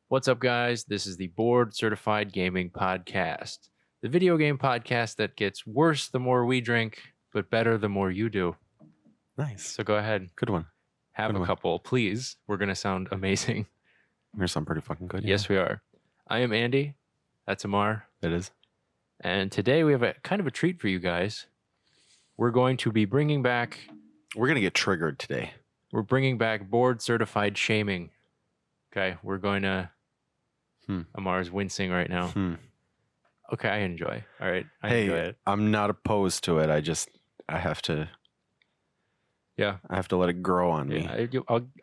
What's up, guys? This is the Board Certified Gaming Podcast, the video game podcast that gets worse the more we drink, but better the more you do. Nice. So go ahead. Good one. Have a couple, please. We're going to sound amazing. We're going to sound pretty fucking good. Yes, we are. I am Andy. That's Amar. It is. And today we have a kind of a treat for you guys. We're going to be bringing back... We're going to get triggered today. We're bringing back Board Certified Shaming. Okay, we're going to... Amar's wincing right now. Okay, I enjoy. All right, I enjoy it. I'm not opposed to it. I have to. Yeah, I have to let it grow on me.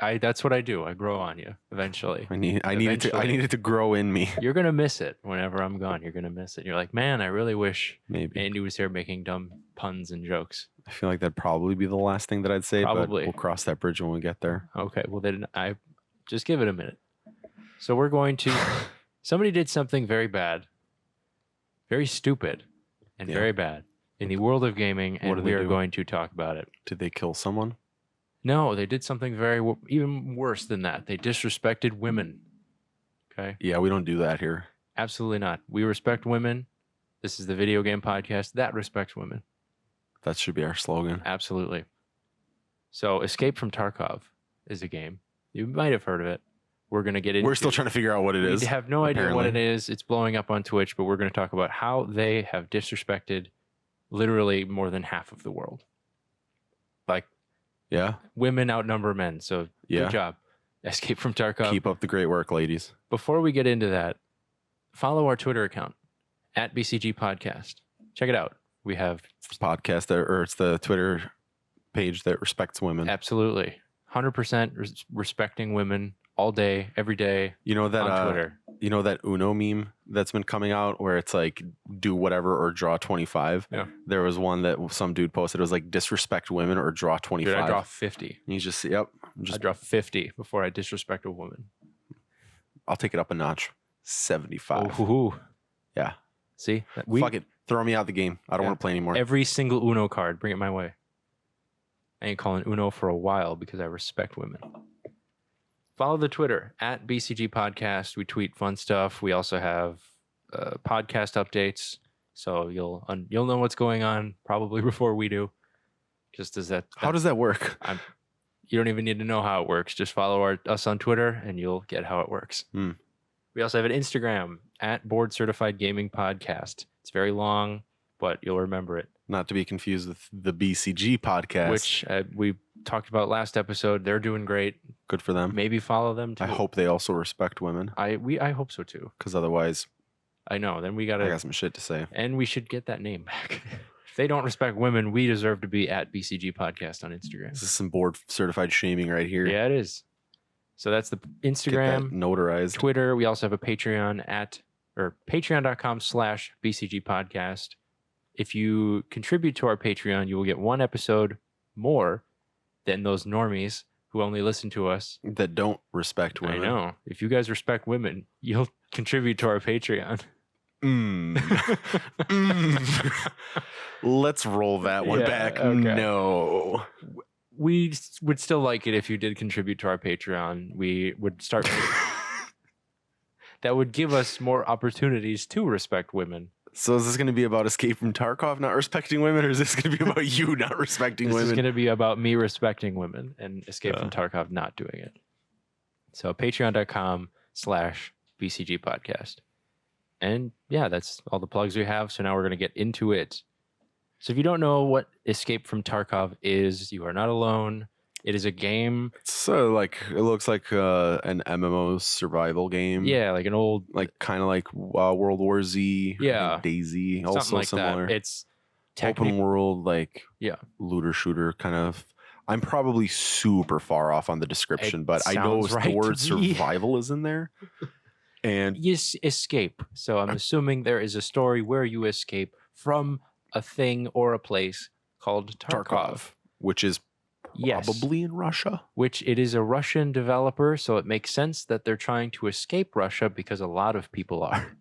That's what I do. I grow on you eventually. I need it to grow in me. You're gonna miss it whenever I'm gone. You're gonna miss it. You're like, man, I really wish maybe Andy was here making dumb puns and jokes. I feel like that'd probably be the last thing that I'd say. Probably. But we'll cross that bridge when we get there. Okay. Well, then I just give it a minute. So we're going to. Somebody did something very bad, very stupid, and very bad in the world of gaming, and we are going to talk about it. Did they kill someone? No, they did something even worse than that. They disrespected women. Okay? Yeah, we don't do that here. Absolutely not. We respect women. This is the video game podcast that respects women. That should be our slogan. Absolutely. So, Escape from Tarkov is a game. You might have heard of it. We're going to get into. We're still trying to figure out what it is. We have no idea what it is. It's blowing up on Twitch, but we're going to talk about how they have disrespected literally more than half of the world. Like, yeah, women outnumber men. So good job. Escape from Tarkov. Keep up the great work, ladies. Before we get into that, follow our Twitter account at BCG Podcast. Check it out. We have podcast or it's the Twitter page that respects women. Absolutely. 100% respecting women. All day, every day. You know that on Twitter. You know that Uno meme that's been coming out where it's like do whatever or draw 25. Yeah. There was one that some dude posted. It was like disrespect women or draw 25. Dude, I draw 50. And he's just I draw 50 before I disrespect a woman. I'll take it up a notch. 75. Ooh. Yeah. See, fuck it. Throw me out the game. I don't want to play anymore. Every single Uno card, bring it my way. I ain't calling Uno for a while because I respect women. Follow the Twitter at BCG Podcast. We tweet fun stuff. We also have podcast updates, so you'll know what's going on probably before we do. Just as that. How does that work? You don't even need to know how it works. Just follow us on Twitter, and you'll get how it works. We also have an Instagram at Board Certified Gaming Podcast. It's very long, but you'll remember it. Not to be confused with the BCG Podcast, which we talked about last episode. They're doing great. Good for them. Maybe follow them too. I hope they also respect women. I hope so too. Because otherwise, I know. Then I got some shit to say. And we should get that name back. If they don't respect women, we deserve to be at BCG Podcast on Instagram. This is some board certified shaming right here. Yeah, it is. So that's the Instagram, notarized. Twitter. We also have a Patreon patreon.com/BCG Podcast. If you contribute to our Patreon, you will get one episode more than those normies who only listen to us. That don't respect women. I know. If you guys respect women, you'll contribute to our Patreon. Let's roll that one back. Okay. No. We would still like it if you did contribute to our Patreon. We would start... that would give us more opportunities to respect women. So is this going to be about Escape from Tarkov not respecting women, or is this going to be about you not respecting women? This is going to be about me respecting women and Escape from Tarkov not doing it. So patreon.com/BCG Podcast. And yeah, that's all the plugs we have. So now we're going to get into it. So if you don't know what Escape from Tarkov is, you are not alone. It is a game. So it looks like an MMO survival game. Yeah, like an old, kind of like World War Z. Yeah, DayZ. Something also like similar. That. It's open world, looter shooter kind of. I'm probably super far off on the description, but I know the word survival is in there. And you escape. So I'm assuming there is a story where you escape from a thing or a place called Tarkov, which is probably in Russia. Which it is a Russian developer, so it makes sense that they're trying to escape Russia because a lot of people are.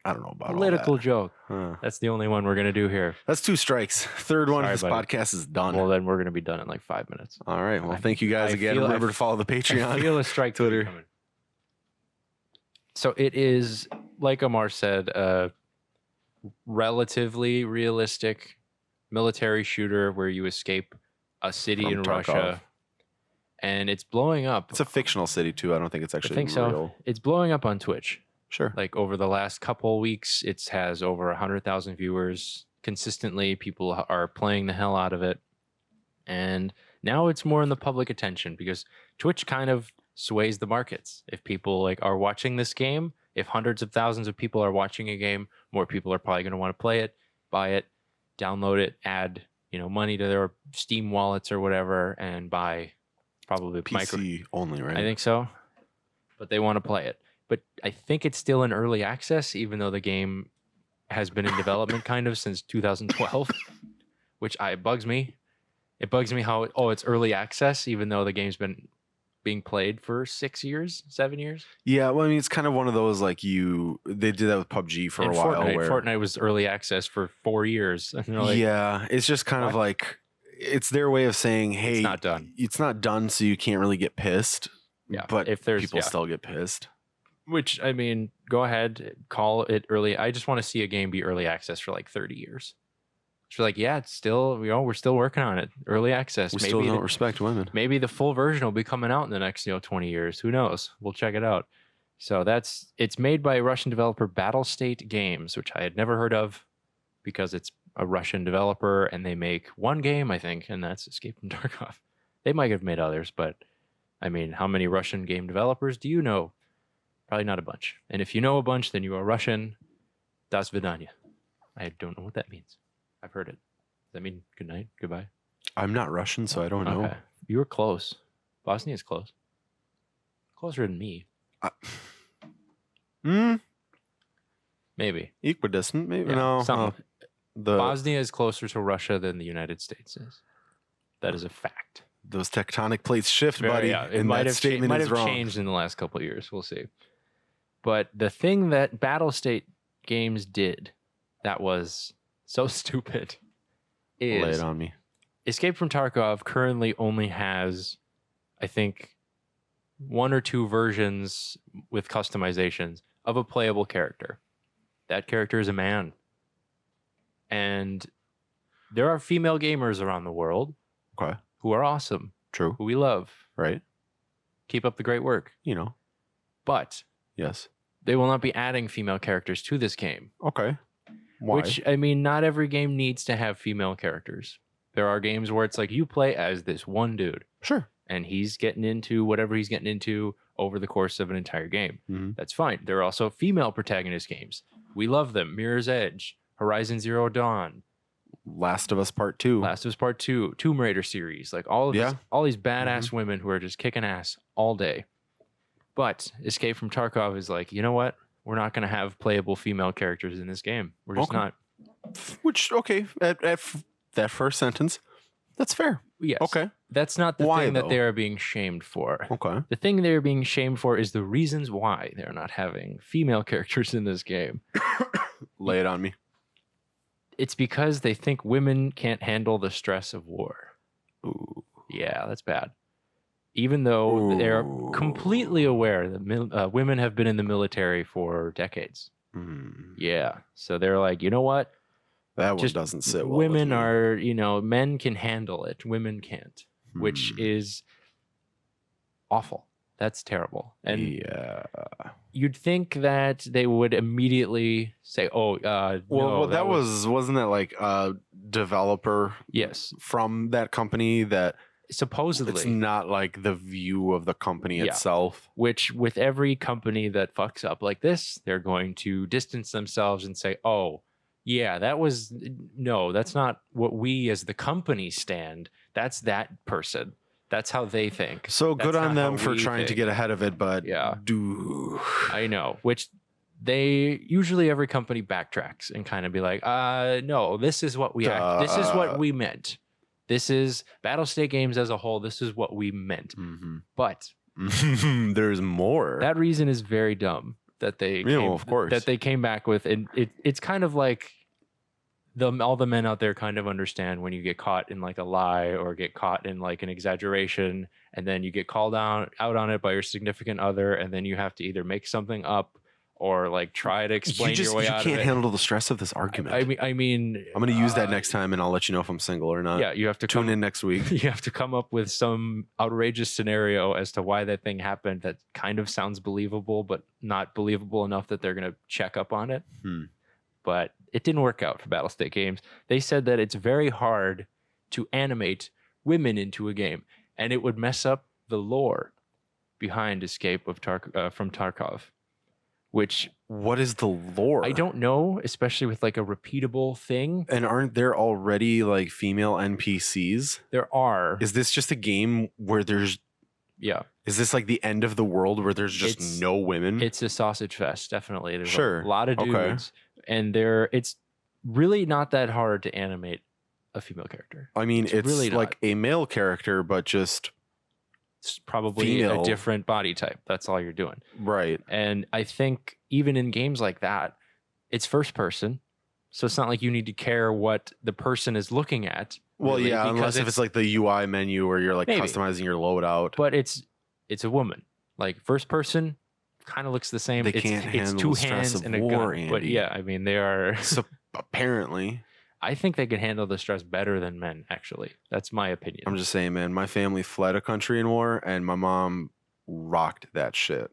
I don't know about political all that. joke. That's the only one we're going to do here. That's 2 strikes. Third one, this podcast is done. Well, then we're going to be done in like 5 minutes. All right. Well, thank you guys again. Remember to follow the Patreon. I feel a strike Twitter. coming. So it is, like Amar said, a relatively realistic military shooter where you escape a city in Tarkov. Russia, and it's blowing up. It's a fictional city too. I don't think it's actually I think real. So. It's blowing up on Twitch. Sure. Like over the last couple weeks, it has over 100,000 viewers consistently. People are playing the hell out of it, and now it's more in the public attention because Twitch kind of sways the markets. If people like are watching this game, if hundreds of thousands of people are watching a game, more people are probably going to want to play it, buy it, download it, add money to their Steam wallets or whatever, and buy probably PC only, right? I think so, but they want to play it. But I think it's still in early access, even though the game has been in development kind of since 2012, which bugs me. It bugs me how it's early access, even though the game's been being played for 6 years, 7 years. Yeah, well, I mean, it's kind of one of those they did that with PUBG for a while. Fortnite was early access for 4 years. And yeah, it's just kind of like it's their way of saying, hey, it's not done. It's not done, so you can't really get pissed. Yeah, but if people still get pissed. Which, I mean, go ahead, call it early. I just want to see a game be early access for like 30 years. She's like, yeah, it's still, we're still working on it. Early access. We still don't respect women. Maybe the full version will be coming out in the next, 20 years. Who knows? We'll check it out. So it's made by Russian developer Battlestate Games, which I had never heard of because it's a Russian developer and they make one game, I think, and that's Escape from Tarkov. They might have made others, but I mean, how many Russian game developers do you know? Probably not a bunch. And if you know a bunch, then you are Russian. Das vidanya. I don't know what that means. I've heard it. Does that mean good night, goodbye? I'm not Russian, so I don't know. You were close. Bosnia is close. Closer than me. Maybe. Equidistant, maybe. Yeah, no. Bosnia is closer to Russia than the United States is. That is a fact. Those tectonic plates shift, buddy. Yeah, it might have changed in the last couple of years. We'll see. But the thing that Battlestate Games did that was so stupid is lay it on me. Escape from Tarkov currently only has, I think, 1 or 2 versions with customizations of a playable character. That character is a man. And there are female gamers around the world who are awesome. True. Who we love. Right. Keep up the great work. But yes, they will not be adding female characters to this game. Okay. Why? Which, I mean, not every game needs to have female characters. There are games where it's like you play as this one dude. Sure. And he's getting into whatever he's getting into over the course of an entire game. Mm-hmm. That's fine. There are also female protagonist games. We love them. Mirror's Edge, Horizon Zero Dawn, Last of Us Part 2, Tomb Raider series, like all these badass women who are just kicking ass all day. But Escape from Tarkov is like, you know what? We're not going to have playable female characters in this game. We're just not. Which, at that first sentence, that's fair. Yes. Okay. That's not the thing that they are being shamed for. Okay. The thing they're being shamed for is the reasons why they're not having female characters in this game. Lay it on me. It's because they think women can't handle the stress of war. Ooh. Yeah, that's bad. Even though they're completely aware that women have been in the military for decades. Mm. Yeah. So they're like, you know what? That one doesn't sit well. Women are, men can handle it. Women can't, which is awful. That's terrible. And yeah, you'd think that they would immediately say, wasn't that like a developer? Yes. From that company that supposedly it's not like the view of the company itself. Which with every company that fucks up like this, they're going to distance themselves and say, oh, yeah, that's not what we as the company stand. That's that person. That's how they think. So good on them for trying to get ahead of it, but I know, which usually every company backtracks and kind of be like, no, this is what this is what we meant. This is Battlestate Games as a whole. This is what we meant. Mm-hmm. But there's more. That reason is very dumb that they came back with, and it's kind of like all the men out there kind of understand when you get caught in like a lie or get caught in like an exaggeration, and then you get called out on it by your significant other, and then you have to either make something up or like try to explain your way out of it. You can't handle the stress of this argument. I mean, I'm going to use that next time, and I'll let you know if I'm single or not. Yeah, you have to tune in next week. You have to come up with some outrageous scenario as to why that thing happened that kind of sounds believable, but not believable enough that they're going to check up on it. But it didn't work out for Battlestate Games. They said that it's very hard to animate women into a game, and it would mess up the lore behind Escape from Tarkov. What is the lore? I don't know, especially with like a repeatable thing. And aren't there already like female NPCs? There are. Is this just a game where there's... Yeah. Is this like the end of the world where there's just no women? It's a sausage fest, definitely. There's a lot of dudes. And it's really not that hard to animate a female character. I mean, it's really like a male character, but just... It's probably a different body type. That's all you're doing. Right. And I think even in games like that, it's first person. So it's not like you need to care what the person is looking at. Well, really, yeah, unless if it's like the UI menu where you're like customizing your loadout. But it's a woman. Like first person kind of looks the same. They can't handle the stress of war, Andy. But yeah, I mean, they are... So apparently... I think they can handle the stress better than men, actually. That's my opinion. I'm just saying, man, my family fled a country in war, and my mom rocked that shit.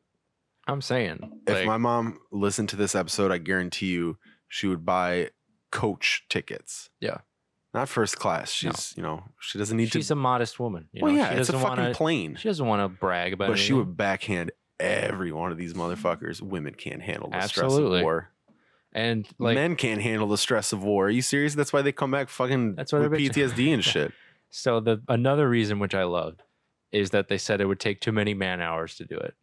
I'm saying. If my mom listened to this episode, I guarantee you she would buy coach tickets. Yeah. Not first class. She's, she doesn't need to. She's a modest woman. Yeah, it's a fucking plane. She doesn't want to brag about it. But she would backhand every one of these motherfuckers. Women can't handle the stress of war. And like men can't handle the stress of war. Are you serious? That's why they come back fucking with PTSD and shit. So another reason which I loved is that they said it would take too many man hours to do it.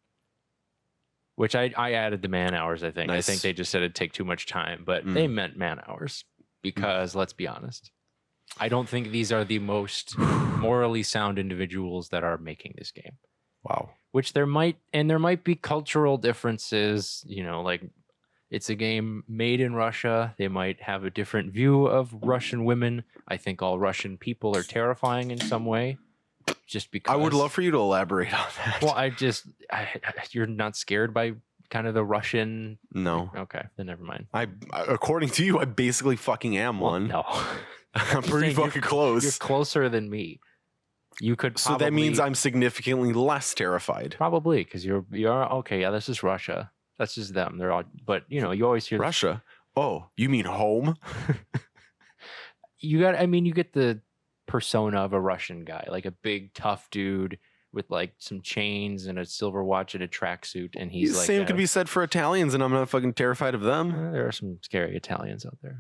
Which I added the man hours, I think. Nice. I think they just said it'd take too much time, but they meant man hours because let's be honest. I don't think these are the most morally sound individuals that are making this game. Wow. Which there might be cultural differences, like it's a game made in Russia. They might have a different view of Russian women. I think all Russian people are terrifying in some way. Just because. I would love for you to elaborate on that. Well, you're not scared by kind of the Russian. No. Okay, then never mind. According to you, I basically fucking am one. No. I'm pretty fucking close. You're closer than me. You could. So that means I'm significantly less terrified. Probably because you're okay. Yeah, this is Russia. That's just them. They're all, but you always hear Russia. Oh, you mean home? You get the persona of a Russian guy, like a big tough dude with like some chains and a silver watch and a tracksuit, and he's like. Same could be said for Italians, and I'm not fucking terrified of them. There are some scary Italians out there.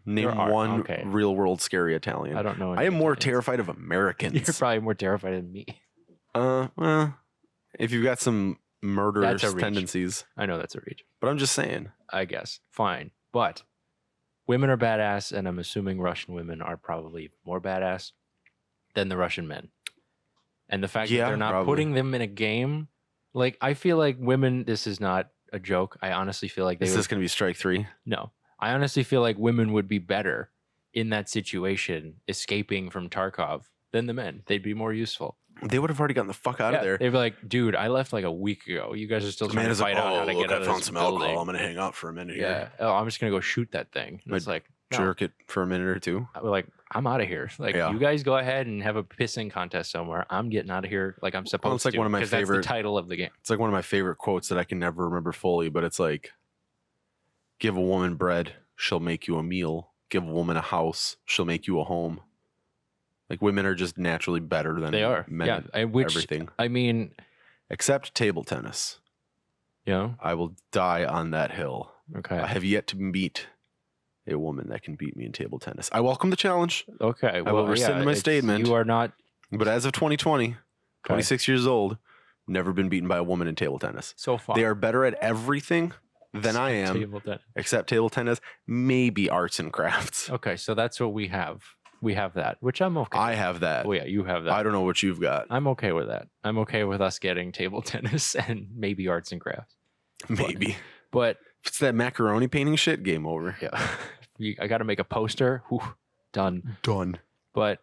Name one real world scary Italian. I don't know. I am more terrified of Americans. You're probably more terrified than me. Well, if you've got some murderous tendencies. I know that's a reach. But I'm just saying. I guess. Fine. But women are badass, and I'm assuming Russian women are probably more badass than the Russian men. And the fact that they're not putting them in a game, like, I feel like women, this is not a joke. I honestly feel like Is this going to be strike 3? No. I honestly feel like women would be better in that situation, escaping from Tarkov, than the men. They'd be more useful. They would have already gotten the fuck out of there. They'd be like, dude, I left like a week ago. You guys are still trying to fight out how to get out of this building. I found some alcohol. I'm going to hang out for a minute here. Yeah. Oh, I'm just going to go shoot that thing. And it's like, jerk it for a minute or two. We're like, I'm out of here. Like, you guys go ahead and have a pissing contest somewhere. I'm getting out of here like I'm supposed to. It's like one of my favorite. That's the title of the game. It's like one of my favorite quotes that I can never remember fully, but it's like, give a woman bread, she'll make you a meal. Give a woman a house, she'll make you a home. Like, women are just naturally better than men at everything. I mean, except table tennis. Yeah. I will die on that hill. Okay. I have yet to meet a woman that can beat me in table tennis. I welcome the challenge. Okay. I will rescind my statement. You are not. But as of 2020, 26 years old, never been beaten by a woman in table tennis. So far. They are better at everything than I am, except table tennis, maybe arts and crafts. Okay, so that's what we have. We have that, which I'm okay with. I have that. Oh, yeah, you have that. I don't know what you've got. I'm okay with that. I'm okay with us getting table tennis and maybe arts and crafts. Maybe. But if it's that macaroni painting shit, game over. Yeah. I got to make a poster. Whew, done. Done. But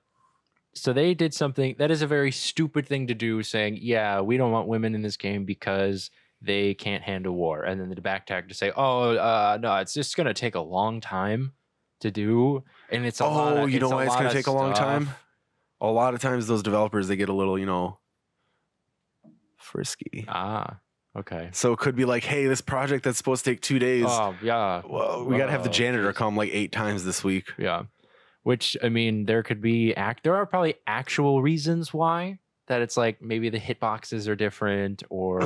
so they did something that is a very stupid thing to do, saying, yeah, we don't want women in this game because they can't handle war, and then the backtrack to say, oh, no, it's just gonna take a long time to do, and it's a lot Oh, of you know why it's going to take a long time? stuff. A lot of times those developers, they get a little, frisky. Okay. So it could be like, hey, this project that's supposed to take 2 days. Oh yeah. Well, we got to have the janitor geez. come like 8 times this week. Yeah. Which, I mean, there are probably actual reasons why, that it's like maybe the hitboxes are different, or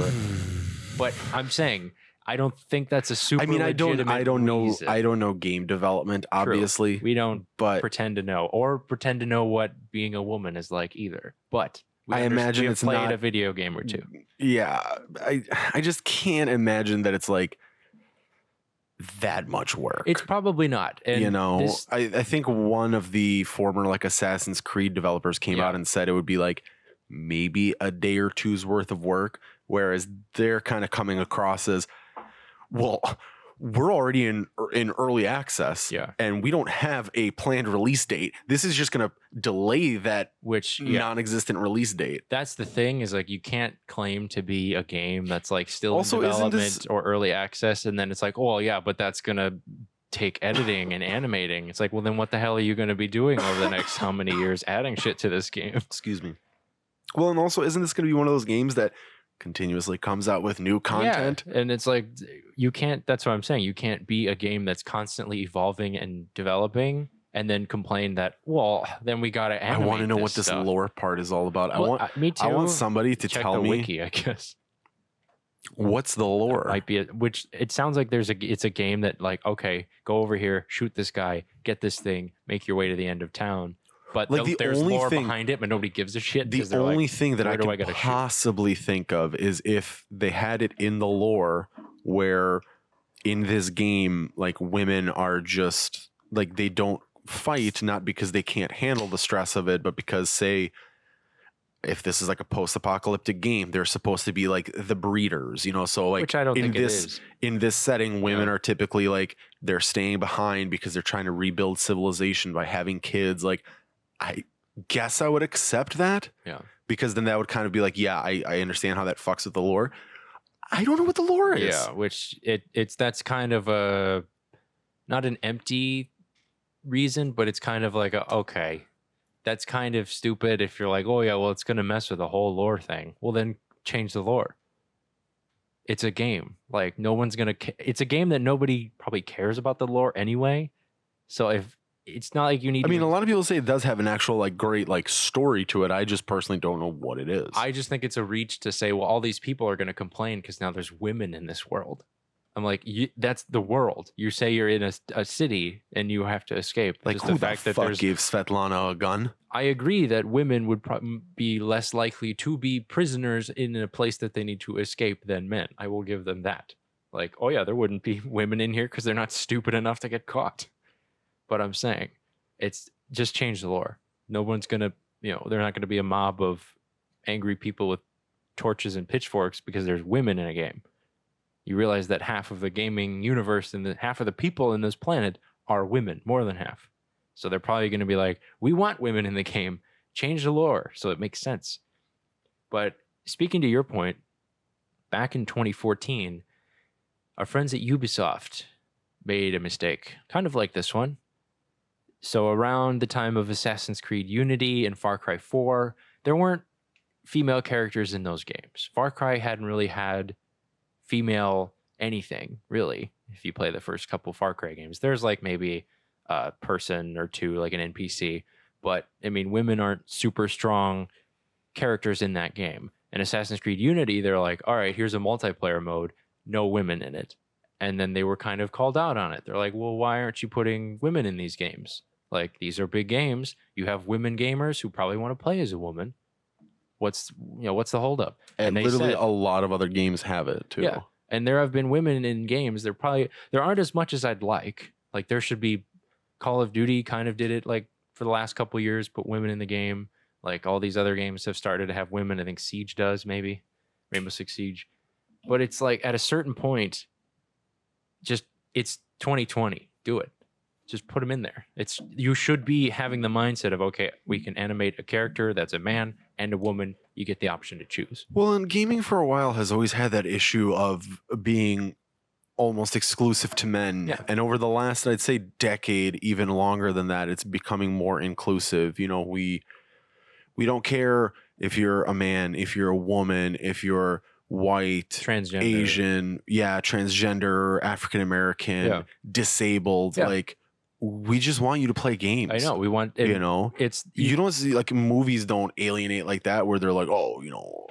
but I'm saying I don't think that's a super legitimate I don't reason. know game development, obviously. We don't but pretend to know, or pretend to know what being a woman is like either. But I imagine we have it's played not a video game or two. Yeah, I just can't imagine that it's like that much work. It's probably not. And I think one of the former like Assassin's Creed developers came out and said it would be like maybe a day or two's worth of work, whereas they're kind of coming across as, well, we're already in early access, and we don't have a planned release date. This is just going to delay that non-existent release date. That's the thing, is like you can't claim to be a game that's like still Also, in development or early access, and then it's like, oh yeah, but that's going to take editing and animating. It's like, well, then what the hell are you going to be doing over the next how many years adding shit to this game? Excuse me. Well, and also, isn't this going to be one of those games that continuously comes out with new content? Yeah, and it's like, you can't, that's what I'm saying, you can't be a game that's constantly evolving and developing and then complain that, well, then we gotta animate. I want to know what this stuff. lore part is all about. Me too. I want somebody to check tell the me wiki, I guess. What's the lore? Might be which it sounds like it's a game that, like, okay, go over here, shoot this guy, get this thing, make your way to the end of town. But like there's lore behind it, but nobody gives a shit. The only thing that I could possibly think of is if they had it in the lore where in this game, like, women are just like, they don't fight, not because they can't handle the stress of it, but because, say, if this is like a post-apocalyptic game, they're supposed to be like the breeders, so like, which I don't think it is. In this setting, women are typically like, they're staying behind because they're trying to rebuild civilization by having kids. Like, I guess I would accept that. Yeah. Because then that would kind of be like, yeah, I understand how that fucks with the lore. I don't know what the lore is. Yeah, which that's kind of a, not an empty reason, but it's kind of like okay, that's kind of stupid if you're like, oh yeah, well, it's going to mess with the whole lore thing. Well, then change the lore. It's a game. Like, no one's going to, it's a game that nobody probably cares about the lore anyway. So if, it's not like you need. I mean, a lot of people say it does have an actual like great like story to it. I just personally don't know what it is. I just think it's a reach to say, well, all these people are going to complain because now there's women in this world. I'm like, that's the world. You say you're in a city and you have to escape. Like, just who the fact that gave Svetlana a gun? I agree that women would be less likely to be prisoners in a place that they need to escape than men. I will give them that. Like, oh yeah, there wouldn't be women in here because they're not stupid enough to get caught. But I'm saying, it's just change the lore. No one's going to, they're not going to be a mob of angry people with torches and pitchforks because there's women in a game. You realize that half of the gaming universe and half of the people in this planet are women, more than half. So they're probably going to be like, we want women in the game. Change the lore so it makes sense. But speaking to your point, back in 2014, our friends at Ubisoft made a mistake, kind of like this one. So around the time of Assassin's Creed Unity and Far Cry 4, there weren't female characters in those games. Far Cry hadn't really had female anything, really, if you play the first couple Far Cry games. There's like maybe a person or two, like an NPC. But, I mean, women aren't super strong characters in that game. In Assassin's Creed Unity, they're like, all right, here's a multiplayer mode, no women in it. And then they were kind of called out on it. They're like, well, why aren't you putting women in these games? Like, these are big games. You have women gamers who probably want to play as a woman. What's the holdup? And literally a lot of other games have it too. Yeah. And there have been women in games. There aren't as much as I'd like. Like, there should be, Call of Duty kind of did it like for the last couple of years, put women in the game. Like, all these other games have started to have women. I think Siege does, maybe. Rainbow Six Siege. But it's like, at a certain point, just, it's 2020. Do it. Just put them in there. You should be having the mindset of, okay, we can animate a character that's a man and a woman. You get the option to choose. Well, and gaming for a while has always had that issue of being almost exclusive to men. Yeah. And over the last, I'd say, decade, even longer than that, it's becoming more inclusive. You know, we don't care if you're a man, if you're a woman, if you're white, Transgender. Asian, transgender, African American, disabled, like we just want you to play games. I know. We want, you know, you don't see, like, movies don't alienate like that where they're like, oh, you know.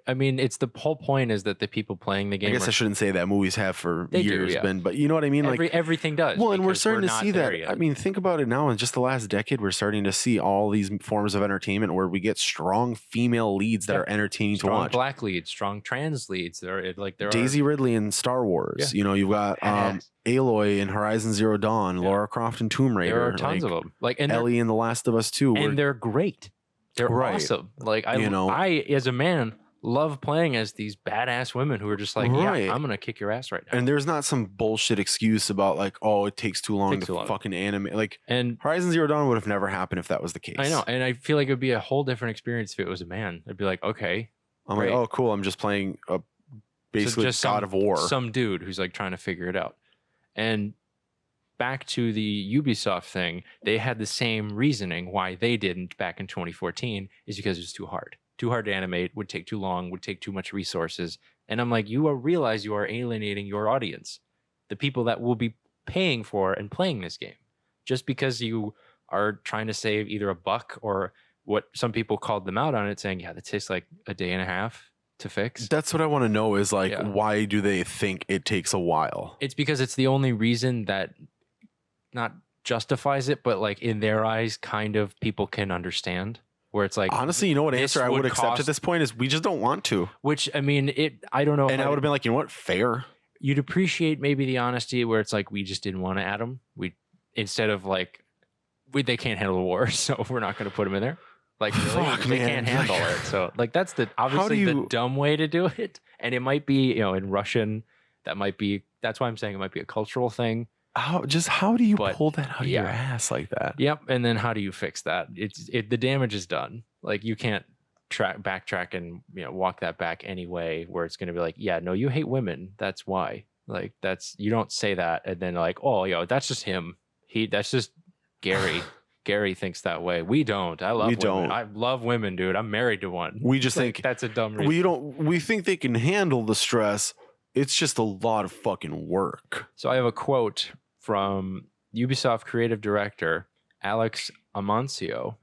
I mean, it's the whole point is that the people playing the game. I guess I shouldn't say that. Movies have for years been, but you know what I mean? Everything does. Well, and we're starting to see that. Yet. I mean, think about it now. In just the last decade, we're starting to see all these forms of entertainment where we get strong female leads that are entertaining to watch. Black leads, strong trans leads. There Daisy Ridley in Star Wars. Yeah. You know, you've got Aloy in Horizon Zero Dawn, Lara Croft in Tomb Raider. There are tons of them. Like, and Ellie in The Last of Us 2. And they're great. They're awesome. Like, I as a man love playing as these badass women who are just like, yeah, I'm gonna kick your ass right now. And there's not some bullshit excuse about like, oh, it takes too long to fucking animate. Like, and Horizon Zero Dawn would have never happened if that was the case. I know, and I feel like it would be a whole different experience if it was a man. I'd be like, okay, I'm like, oh, cool. I'm just playing basically just God of War. Some dude who's like trying to figure it out. And back to the Ubisoft thing, they had the same reasoning why they didn't back in 2014 is because it was too hard. Too hard to animate, would take too long, would take too much resources. And I'm like, you realize you are alienating your audience, the people that will be paying for and playing this game. Just because you are trying to save either a buck or what some people called them out on it, saying, yeah, that takes like a day and a half to fix. That's what I want to know is like, why do they think it takes a while? It's because it's the only reason that not justifies it, but like in their eyes, kind of people can understand. Where it's like, honestly, you know what answer I would accept at this point is we just don't want to. Which, I mean, I don't know. And I would have been like, you know what, fair. You'd appreciate maybe the honesty where it's like, we just didn't want to add them. Instead of like, they can't handle the war, so we're not going to put them in there. Like, really? They can't handle it. So like, that's obviously the dumb way to do it. And it might be, in Russian, that's why I'm saying it might be a cultural thing. How do you pull that out of your ass like that? Yep. And then how do you fix that? The damage is done. Like, you can't backtrack and walk that back anyway, where it's going to be like, yeah, no, you hate women. That's why. Like, you don't say that and then like, oh, that's just him. That's just Gary. Gary thinks that way. We don't. I love women. I love women, dude. I'm married to one. We just think that's a dumb reason. We think they can handle the stress. It's just a lot of fucking work. So I have a quote from Ubisoft creative director Alex Amancio.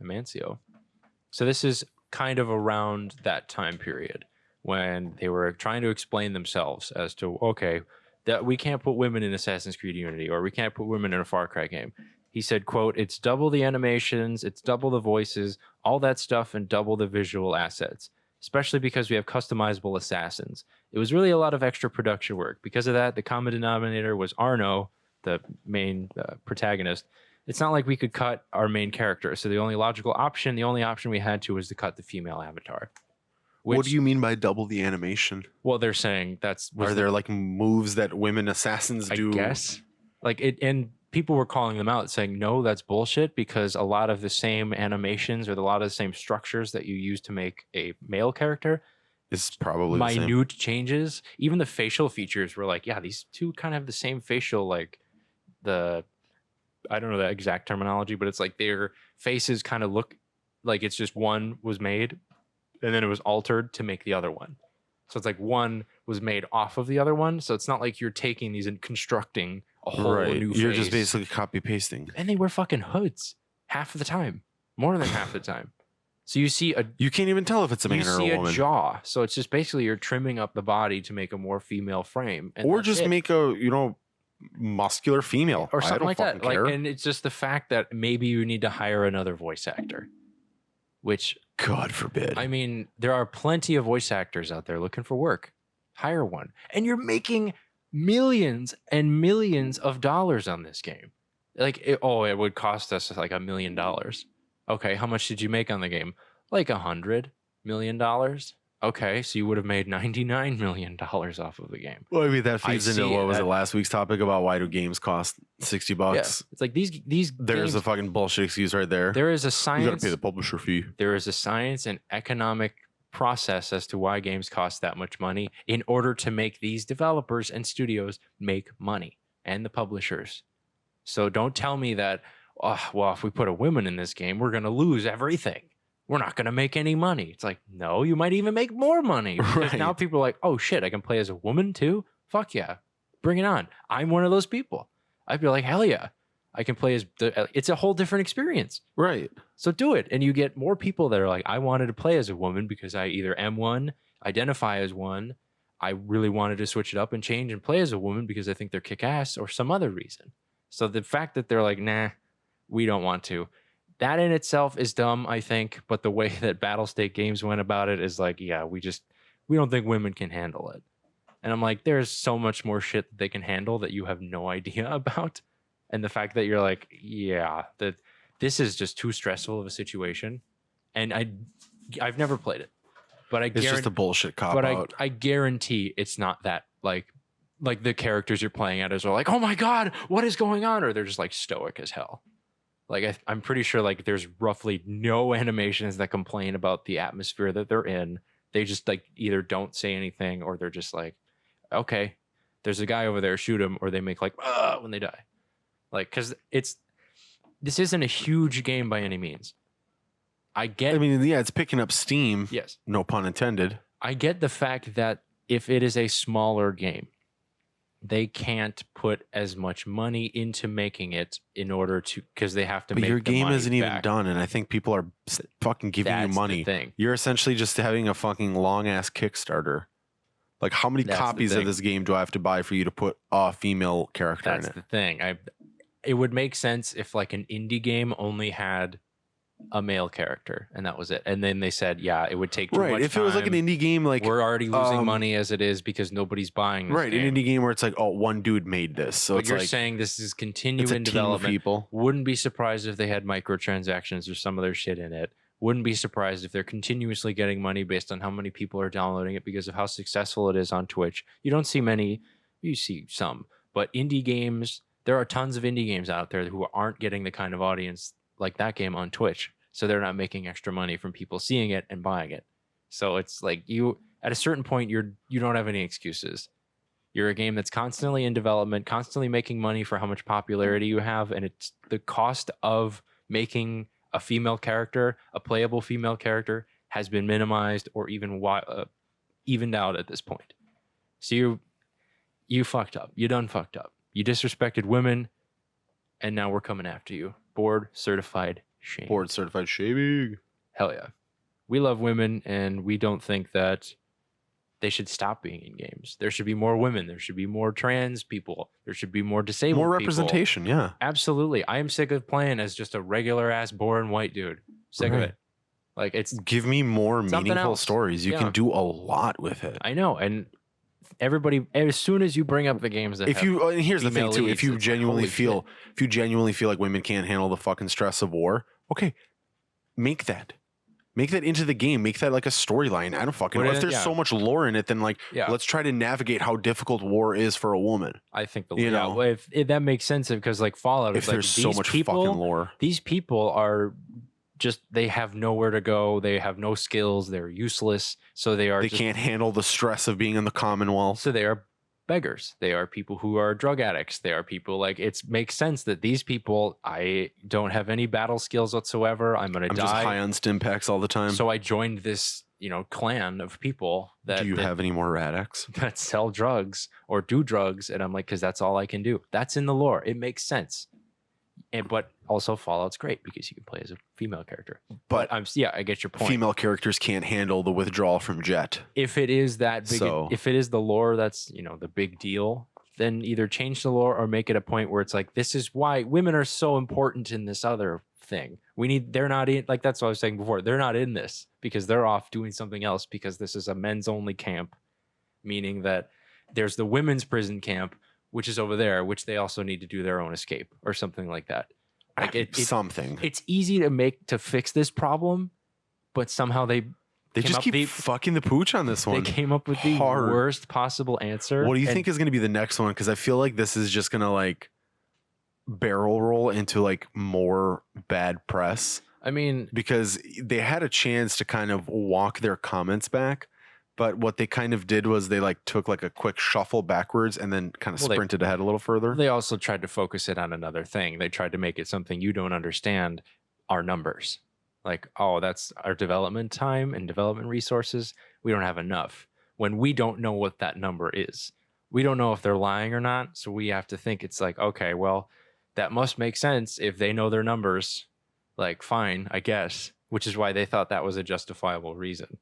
So this is kind of around that time period when they were trying to explain themselves as to, okay, that we can't put women in Assassin's Creed Unity, or we can't put women in a Far Cry game. He said, quote, it's double the animations, it's double the voices, all that stuff, and double the visual assets, especially because we have customizable assassins. It was really a lot of extra production work. Because of that, the common denominator was Arno, the main protagonist. It's not like we could cut our main character. So the only option we had to was to cut the female avatar. What do you mean by double the animation? Well, they're saying are there like moves that women assassins do? I guess. Like it, and people were calling them out saying, no, that's bullshit, because a lot of the same animations or a lot of the same structures that you use to make a male character is probably minute changes. Even the facial features were like, yeah, these two kind of have the same facial, like I don't know the exact terminology, but it's like their faces kind of look like it's just one was made and then it was altered to make the other one. So it's like one was made off of the other one. So it's not like you're taking these and constructing a whole new face. You're just basically copy pasting. And they wear fucking hoods half of the time, more than half the time. So you see you can't even tell if it's a man or a woman. You see a jaw. So it's just basically you're trimming up the body to make a more female frame. Or just make a, muscular female. Or something like that. And it's just the fact that maybe you need to hire another voice actor. Which, God forbid. I mean, there are plenty of voice actors out there looking for work. Hire one. And you're making millions and millions of dollars on this game. Like, it would cost us like $1 million. Okay, how much did you make on the game? Like $100 million. Okay, so you would have made $99 million off of the game. Well, I mean, that feeds into see what was that- it last week's topic about why do games cost $60? Yeah, it's like these There's games, a fucking bullshit excuse right there. there is a You gotta science. pay the publisher fee. There is a science and economic process as to why games cost that much money in order to make these developers and studios make money, and the publishers. So don't tell me that, oh, well, if we put a woman in this game, we're going to lose everything. We're not going to make any money. It's like, no, you might even make more money. Because Right. now people are like, oh shit, I can play as a woman too? Fuck yeah. Bring it on. I'm one of those people. I'd be like, hell yeah. I can play as it's a whole different experience. Right. So do it. And you get more people that are like, I wanted to play as a woman because I either am one, identify as one. I really wanted to switch it up and change and play as a woman because I think they're kick ass or some other reason. So the fact that they're like, nah, we don't want to. That in itself is dumb, I think. But the way that Battle State Games went about it is like, yeah, we don't think women can handle it. And I'm like, there's so much more shit that they can handle that you have no idea about. And the fact that you're like, yeah, that this is just too stressful of a situation. And I've never played it, but It's just a bullshit cop out. I guarantee it's not that like the characters you're playing as are like, oh my God, what is going on? Or they're just like stoic as hell. Like I'm pretty sure like there's roughly no animations that complain about the atmosphere that they're in. They just like either don't say anything or they're just like, okay, there's a guy over there, shoot him, or they make like when they die. Like, because this isn't a huge game by any means. I mean, yeah, it's picking up steam. Yes. No pun intended. I get the fact that if it is a smaller game, they can't put as much money into making it in order to, because they have to But make your the game money isn't even back. done, and I think people are fucking giving you That's money. the thing. You're essentially just having a fucking long ass Kickstarter. Like, how many That's the copies of thing. this game do I have to buy for you to put a female character That's in it? the thing. It would make sense if like an indie game only had a male character and that was it. And then they said, yeah, it would take too much Right. If it was like an time. indie game, like We're already losing money as it is because nobody's buying this right, game. an indie game where it's like, oh, one dude made this. So But it's you're like saying this is it's continuing a team of development. people. Wouldn't be surprised if they had microtransactions or some other shit in it. Wouldn't be surprised if they're continuously getting money based on how many people are downloading it because of how successful it is on Twitch. You don't see many, you see some, but indie games, there are tons of indie games out there who aren't getting the kind of audience like that game on Twitch. So they're not making extra money from people seeing it and buying it. So it's like you, at a certain point, you don't have any excuses. You're a game that's constantly in development, constantly making money for how much popularity you have. And it's the cost of making a female character, a playable female character, has been minimized or even evened out at this point. So you fucked up. You done fucked up. You disrespected women, and now we're coming after you. Board certified shame. Board certified shaming. Hell yeah. We love women, and we don't think that they should stop being in games. There should be more women. There should be more trans people. There should be more disabled More people. representation, yeah. Absolutely. I am sick of playing as just a regular ass boring white dude. Sick of Right. it. Like it's Give me more Something meaningful else. stories. You Yeah. can do a lot with it. I know. And everybody, as soon as you bring up the games that If have you and here's the thing female too, leads, if you it's like, genuinely holy feel shit. if you genuinely feel like women can't handle the fucking stress of war, okay, make that. Make that into the game. Make that like a storyline. I don't fucking Put know. it If in- there's yeah. so much lore in it, then like Yeah. let's try to navigate how difficult war is for a woman. I think you know. well, if that makes sense because like Fallout If is like there's so these much people, fucking lore. these people are just they have nowhere to go. They have no skills. They're useless. So they are They just, can't handle the stress of being in the Commonwealth. So they are beggars. They are people who are drug addicts. They are people like it makes sense that these people, I don't have any battle skills whatsoever. I'm gonna I'm just die. high on stim packs all the time. So I joined this, clan of people that Do you have any more Rad-X? that sell drugs or do drugs, and I'm like, because that's all I can do. That's in the lore. It makes sense. But also Fallout's great because you can play as a female character. But I get your point. female characters can't handle the withdrawal from Jet. If it is that big, So- if it is the lore that's the big deal, then either change the lore or make it a point where it's like, this is why women are so important in this other thing. They're not in, like that's what I was saying before. They're not in this because they're off doing something else because this is a men's only camp, meaning that there's the women's prison camp, which is over there, which they also need to do their own escape or something like that. Like Something. it's easy to fix this problem, but somehow they They just keep fucking the pooch on this one. They came up with the worst possible answer. What do you think is going to be the next one? Because I feel like this is just going to like barrel roll into like more bad press. I mean, because they had a chance to kind of walk their comments back, but what they kind of did was they like took like a quick shuffle backwards and then kind of sprinted ahead a little further. They also tried to focus it on another thing. They tried to make it something you don't understand, our numbers. Like, oh, that's our development time and development resources. We don't have enough. When we don't know what that number is. We don't know if they're lying or not. So we have to think it's like, okay, well, that must make sense if they know their numbers. Like, fine, I guess. Which is why they thought that was a justifiable reason.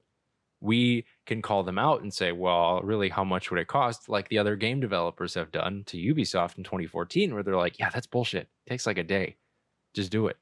We can call them out and say, well, really, how much would it cost? Like the other game developers have done to Ubisoft in 2014, where they're like, yeah, that's bullshit. It takes like a day. Just do it.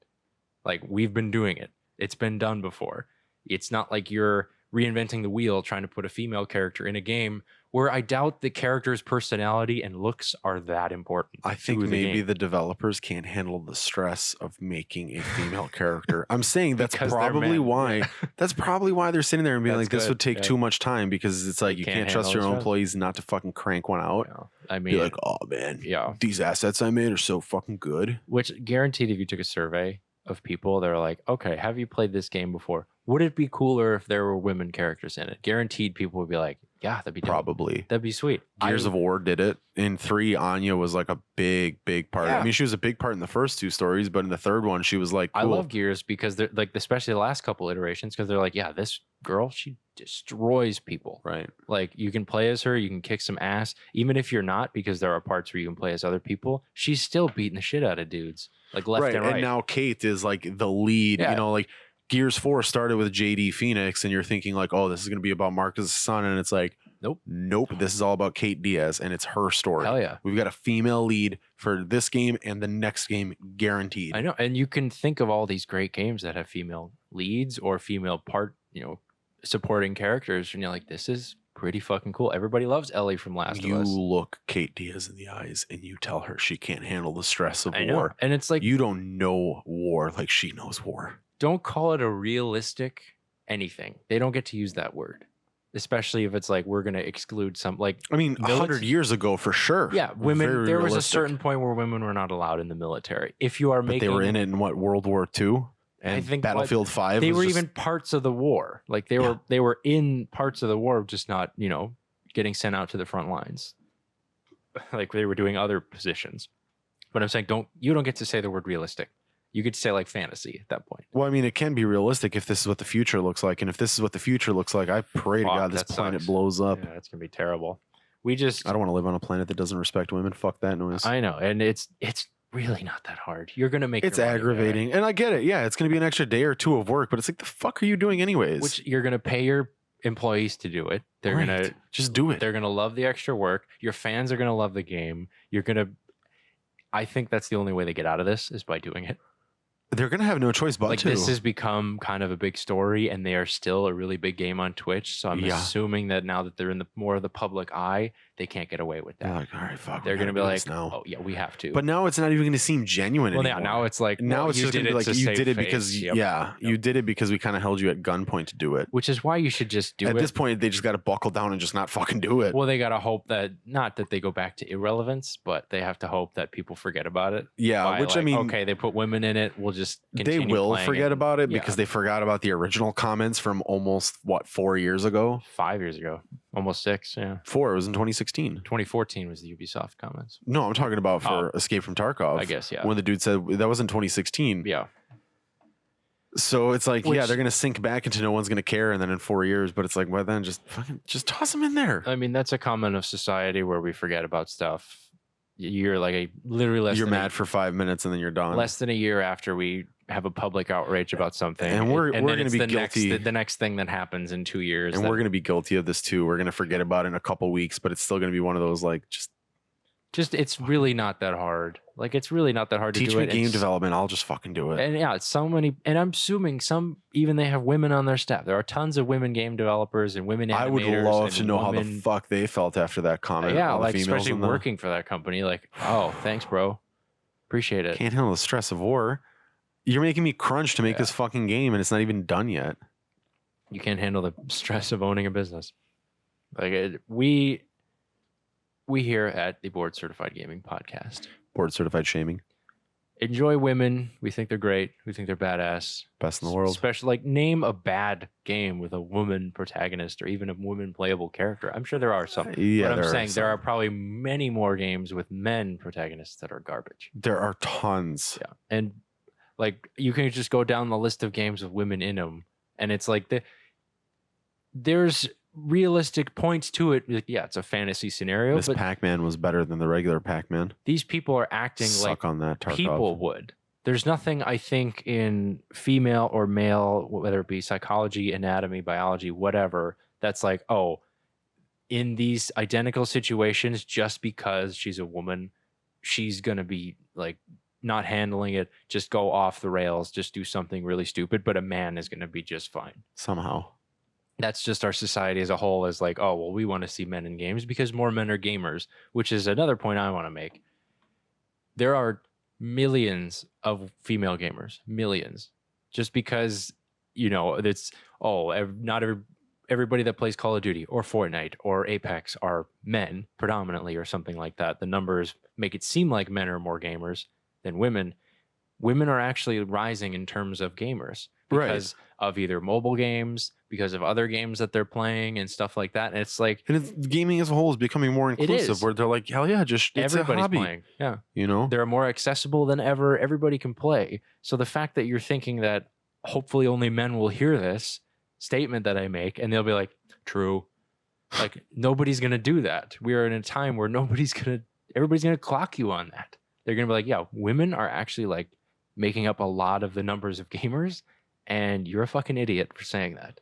Like, we've been doing it. It's been done before. It's not like you're reinventing the wheel trying to put a female character in a game where I doubt the character's personality and looks are that important. I think maybe the developers can't handle the stress of making a female character. I'm saying that's probably why. That's probably why they're sitting there and being like, this would take too much time, because it's like you can't trust your own employees not to fucking crank one out. Yeah. I mean, be like, oh man, these assets I made are so fucking good. Which guaranteed, if you took a survey of people, they're like, okay, have you played this game before? Would it be cooler if there were women characters in it? Guaranteed people would be like, yeah, that'd be dope. Probably. That'd be sweet. Gears of War did it. In 3, Anya was like a big part. I mean, she was a big part in the first 2 stories, but in the third one, she was like, cool. I love Gears because they're like, especially the last couple iterations, because they're like, yeah, this girl, she destroys people. Right. Like, you can play as her, you can kick some ass, even if you're not, because there are parts where you can play as other people. She's still beating the shit out of dudes, like left and right. And now Kate is like the lead, you know, like Gears 4 started with JD Phoenix, and you're thinking like, oh, this is going to be about Marcus' son, and it's like, nope. This is all about Kate Diaz, and it's her story. Hell yeah. We've got a female lead for this game and the next game, guaranteed. I know, and you can think of all these great games that have female leads or female supporting characters, and you're like, this is pretty fucking cool. Everybody loves Ellie from Last of Us. You look Kate Diaz in the eyes and you tell her she can't handle the stress of war. And it's like, you don't know war like she knows war. Don't call it a realistic anything. They don't get to use that word, especially if it's like, we're going to exclude some, like, I mean, 100 years ago for sure. Yeah, women. There was a certain point where women were not allowed in the military. If you are but they were in it in what, World War II? And I think Battlefield 5. They were even parts of the war. Like they were in parts of the war, just not, getting sent out to the front lines. Like they were doing other positions. But I'm saying, you don't get to say the word realistic. You get to say like fantasy at that point. Well, I mean, it can be realistic if this is what the future looks like. And if this is what the future looks like, I pray to God this planet blows up. Yeah, it's going to be terrible. I don't want to live on a planet that doesn't respect women. Fuck that noise. I know. And it's really not that hard. You're going to make it's aggravating. And I get it. Yeah, it's going to be an extra day or 2 of work, but it's like, the fuck are you doing anyways? Which you're going to pay your employees to do it. They're going to just do it. They're going to love the extra work. Your fans are going to love the game. I think that's the only way they get out of this is by doing it. They're going to have no choice but to. This has become kind of a big story, and they are still a really big game on Twitch. So I'm assuming that now that they're in the more of the public eye, they can't get away with that. They're like, all right, fuck. They're going to be like, oh yeah, we have to. But now it's not even going to seem genuine anymore. Yeah, now it's like, now it's just going to be like, you did it because, you did it because we kind of held you at gunpoint to do it. Which is why you should just do it. At this point, they just got to buckle down and just not fucking do it. Well, they got to hope that, not that they go back to irrelevance, but they have to hope that people forget about it. Yeah, which I mean, okay, they put women in it. We'll just continue. They will forget about it because they forgot about the original comments from almost 4 years ago? 5 years ago, almost 6. Yeah, 4. It was in 2016. 2014 was the Ubisoft comments. No, I'm talking about for Escape from Tarkov. I guess, yeah. When the dude said that was in 2016. Yeah. So it's like, they're gonna sink back into no one's gonna care, and then in 4 years, but it's like, well, then just toss them in there. I mean, that's a comment of society where we forget about stuff. You're like literally you're mad for 5 minutes and then you're done. Less than a year after we have a public outrage about something, and we're going to be guilty. The next thing that happens in 2 years, and we're going to be guilty of this too. We're going to forget about it in a couple weeks, but it's still going to be one of those like just it's really not that hard. Like, it's really not that hard to do it. Teach me game development. I'll just fucking do it. And yeah, it's so many. And I'm assuming even they have women on their staff. There are tons of women game developers and women animators. I would love to know how the fuck they felt after that comment. Yeah, like especially working for that company. Like, oh, thanks, bro. Appreciate it. Can't handle the stress of war. You're making me crunch to make this fucking game, and it's not even done yet. You can't handle the stress of owning a business. Like we here at the Board Certified Gaming Podcast Board certified shaming. enjoy women. We think they're great. We think they're badass. Best in the world. Especially, like, name a bad game with a woman protagonist or even a woman playable character. I'm sure there are some. Yeah, but I'm there saying are there some. are probably many more games with men protagonists that are garbage. There are tons. Yeah. And like you can just go down the list of games with women in them, and it's like there's realistic points to it. Like, yeah, it's a fantasy scenario, This but Pac-Man was better than the regular Pac-Man. these people are acting Suck like on that, Tarkov. people would. There's nothing, I think, in female or male, whether it be psychology, anatomy, biology, whatever, that's like, oh, in these identical situations, just because she's a woman, she's going to be like not handling it, just go off the rails, just do something really stupid, but a man is going to be just fine. Somehow. That's just our society as a whole is like, oh, well, we want to see men in games because more men are gamers, which is another point I want to make. There are millions of female gamers, millions, just because, you know, it's, not everybody that plays Call of Duty or Fortnite or Apex are men predominantly or something like that. The numbers make it seem like men are more gamers than women. Women are actually rising in terms of gamers because of either mobile games, because of other games that they're playing and stuff like that. And it's like, and gaming as a whole is becoming more inclusive, where they're like, hell yeah, just it's everybody's a hobby. playing. Yeah. You know? They're more accessible than ever. Everybody can play. So the fact that you're thinking that hopefully only men will hear this statement that I make and they'll be like, true. Like nobody's going to do that. We are in a time where everybody's going to clock you on that. They're going to be like, yeah, women are actually like making up a lot of the numbers of gamers and you're a fucking idiot for saying that.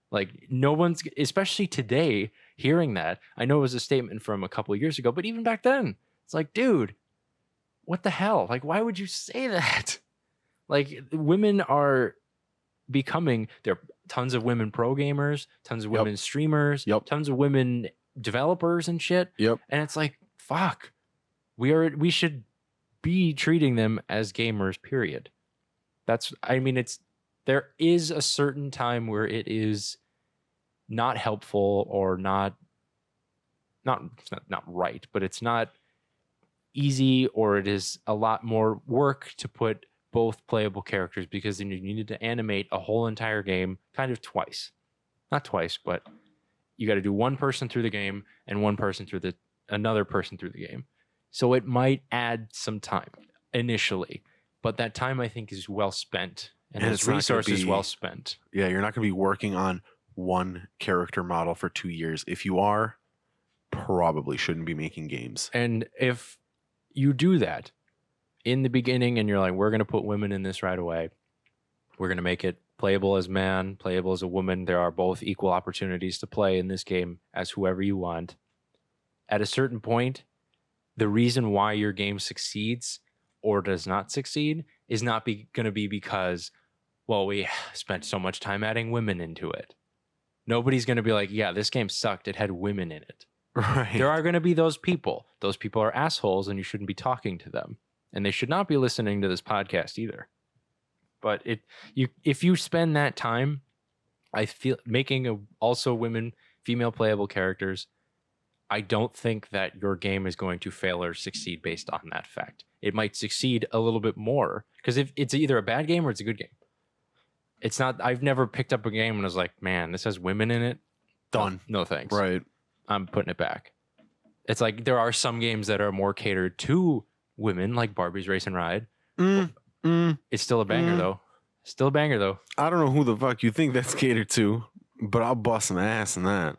Like no one's, especially today, hearing that. I know it was a statement from a couple of years ago, but even back then, it's like, dude, what the hell? Like, why would you say that? Like, women are becoming, there are tons of women pro gamers, tons of women streamers, tons of women developers and shit. Yep. And it's like, fuck, we should be treating them as gamers, period. There is a certain time where it is not helpful or not right, but it's not easy, or it is a lot more work to put both playable characters, because then you needed to animate a whole entire game kind of twice. Not twice, but you got to do one person through the game and one person through another person through the game. So it might add some time initially, but that time I think is well spent. And its resources well spent. Yeah, you're not going to be working on one character model for 2 years. If you are, probably shouldn't be making games. And if you do that in the beginning and you're like, we're going to put women in this right away, we're going to make it playable as man, playable as a woman. There are both equal opportunities to play in this game as whoever you want. At a certain point, the reason why your game succeeds or does not succeed is not going to be because, well, we spent so much time adding women into it. Nobody's going to be like, yeah, this game sucked. It had women in it. Right. There are going to be those people. Those people are assholes and you shouldn't be talking to them. And they should not be listening to this podcast either. But if you spend that time, I feel, making also women, female playable characters, I don't think that your game is going to fail or succeed based on that fact. It might succeed a little bit more, because if it's either a bad game or it's a good game. It's not, I've never picked up a game and was like, man, this has women in it. Done. No thanks. Right. I'm putting it back. It's like there are some games that are more catered to women, like Barbie's Race and Ride. It's still a banger though. Still a banger though. I don't know who the fuck you think that's catered to, but I'll bust some ass in that.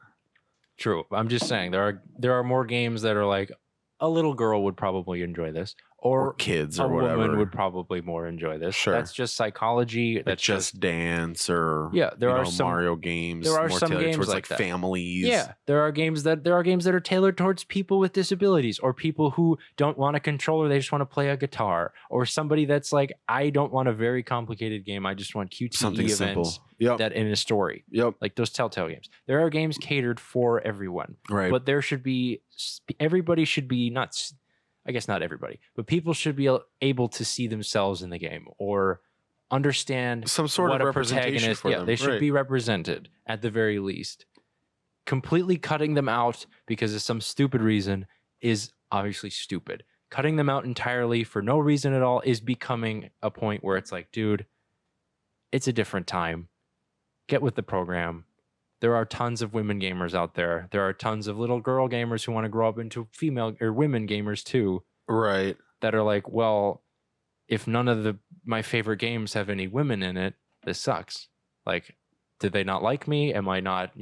True. I'm just saying there are more games that are like a little girl would probably enjoy this, or kids a or whatever woman would probably more enjoy this. Sure. That's just psychology. That's Just Dance or there are some Mario games. There are more some tailored games towards like that. families. Yeah, there are games that are tailored towards people with disabilities, or people who don't want a controller, they just want to play a guitar, or somebody that's like, I don't want a very complicated game, I just want QTE Something events simple. that in a story. Like those Telltale games. There are games catered for everyone. Right. But there should be, everybody should be, I guess not everybody, but people should be able to see themselves in the game, or understand some sort what of a representation protagonist. for Yeah, them. they should Right. be represented at the very least. Completely cutting them out because of some stupid reason is obviously stupid. Cutting them out entirely for no reason at all is becoming a point where it's like, dude, it's a different time. Get with the program. There are tons of women gamers out there. There are tons of little girl gamers who want to grow up into female or women gamers too, Right. that are like, well, if none of my favorite games have any women in it, this sucks. Like, did they not like me? Am I not,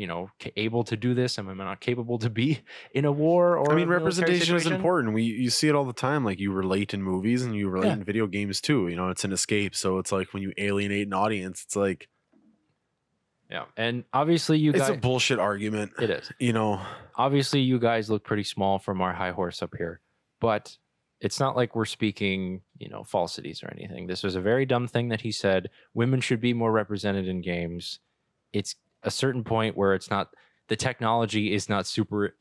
able to do this? Am I not capable to be in a war or I mean, a military representation is situation? important. You see it all the time. Like, you relate in movies and you relate Yeah. in video games too. It's an escape. So it's like when you alienate an audience, it's like, Yeah. And obviously you it's guys, a bullshit argument. it is. Obviously you guys look pretty small from our high horse up here, but it's not like we're speaking, falsities or anything. This was a very dumb thing that he said. Women should be more represented in games. It's a certain point where it's not, the technology is not super,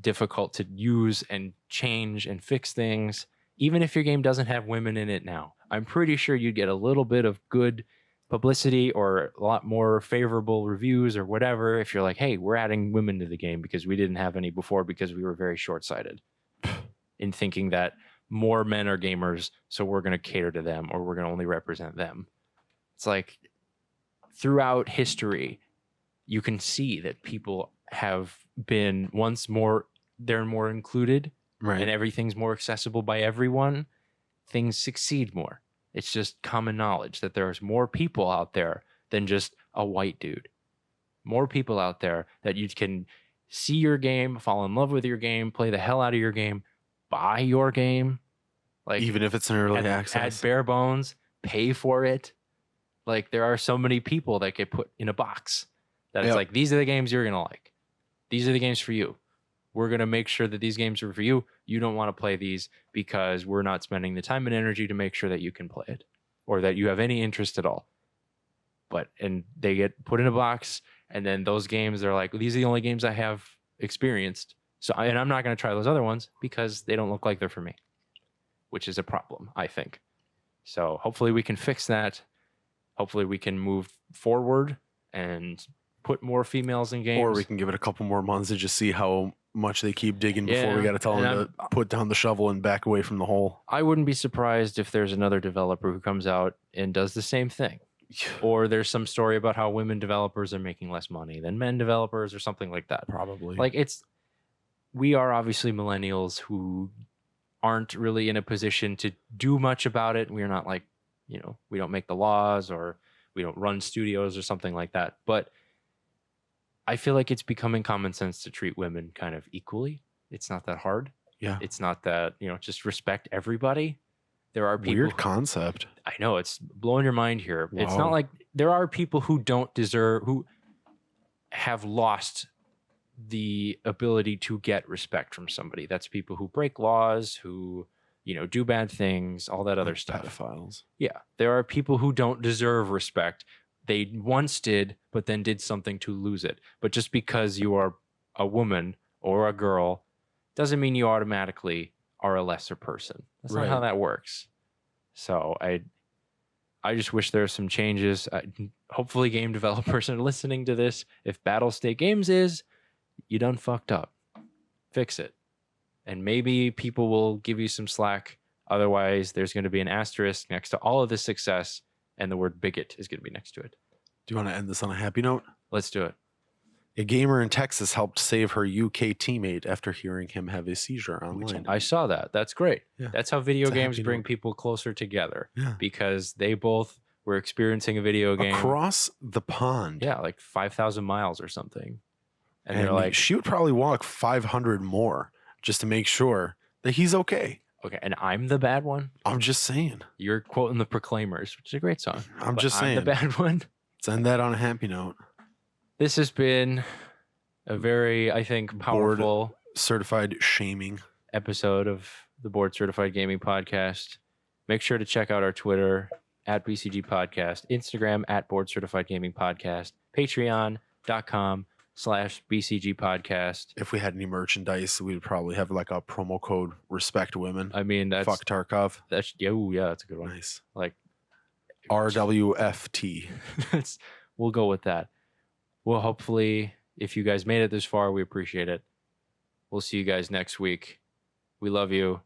difficult to use and change and fix things. Even if your game doesn't have women in it now, I'm pretty sure you'd get a little bit of good publicity or a lot more favorable reviews or whatever if you're like, hey, we're adding women to the game because we didn't have any before because we were very short-sighted in thinking that more men are gamers, so we're going to cater to them or we're going to only represent them. It's like throughout history, you can see that people have been they're more included, Right. and everything's more accessible by everyone. Things succeed more. It's just common knowledge that there's more people out there than just a white dude. More people out there that you can see your game, fall in love with your game, play the hell out of your game, buy your game, like even if it's an early add access. bare bones, pay for it. Like, there are so many people that get put in a box that it's like, these are the games you're gonna like. These are the games for you. We're gonna make sure that these games are for you. You don't want to play these because we're not spending the time and energy to make sure that you can play it or that you have any interest at all. And they get put in a box, and then those games, they're like, these are the only games I have experienced. So, and I'm not going to try those other ones because they don't look like they're for me, which is a problem, I think. So hopefully we can fix that. Hopefully we can move forward and put more females in games. Or we can give it a couple more months to just see how much they keep digging before we got to tell them to put down the shovel and back away from the hole. I wouldn't be surprised if there's another developer who comes out and does the same thing. Or there's some story about how women developers are making less money than men developers or something like that. Probably. Like, we are obviously millennials who aren't really in a position to do much about it. We're not like, we don't make the laws or we don't run studios or something like that. But I feel like it's becoming common sense to treat women kind of equally. It's not that hard. Yeah. It's not that, just respect everybody. There are people. Weird concept. I know, it's blowing your mind here. Wow. It's not like there are people who who have lost the ability to get respect from somebody. That's people who break laws, who, do bad things, all that other stuff. Pedophiles. Yeah. There are people who don't deserve respect. They once did, but then did something to lose it. But just because you are a woman or a girl doesn't mean you automatically are a lesser person. That's not how that works. So I just wish there were some changes. Hopefully game developers are listening to this. If Battle State Games is, you done fucked up. Fix it. And maybe people will give you some slack. Otherwise, there's going to be an asterisk next to all of this success, and the word bigot is going to be next to it. Do you want to end this on a happy note? Let's do it. A gamer in Texas helped save her UK teammate after hearing him have a seizure online. I saw that. That's great. Yeah. That's how video It's a games happy bring note. people closer together. Yeah. Because they both were experiencing a video game. Across the pond. Yeah, like 5,000 miles or something. And they're like, she would probably walk 500 more just to make sure that he's okay. okay, and I'm the bad one? I'm just saying. You're quoting the Proclaimers, which is a great song. I'm But just saying. I'm the bad one. Let's end that on a happy note. This has been a very, I think, powerful Certified shaming. episode of the Board Certified Gaming Podcast. Make sure to check out our Twitter at BCG Podcast, Instagram at Board Certified Gaming Podcast, patreon.com/BCG Podcast. If we had any merchandise, we'd probably have like a promo code Respect Women. I mean, that's Fuck Tarkov. yeah, that's a good one. Nice. Like, RWFT. We'll go with that. Well, hopefully, if you guys made it this far, we appreciate it. We'll see you guys next week. We love you.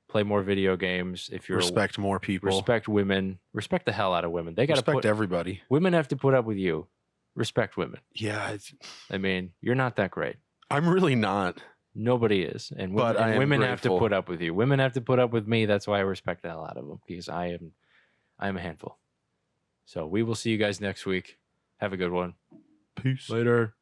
Play more video games. If you're Respect more people. respect women. Respect the hell out of women. They got to Respect everybody. Women have to put up with you. Respect women. Yeah. I mean, you're not that great. I'm really not. Nobody is, and women have to put up with you. Women have to put up with me. That's why I respect the hell out of them, because I am a handful. So we will see you guys next week. Have a good one. Peace. Later.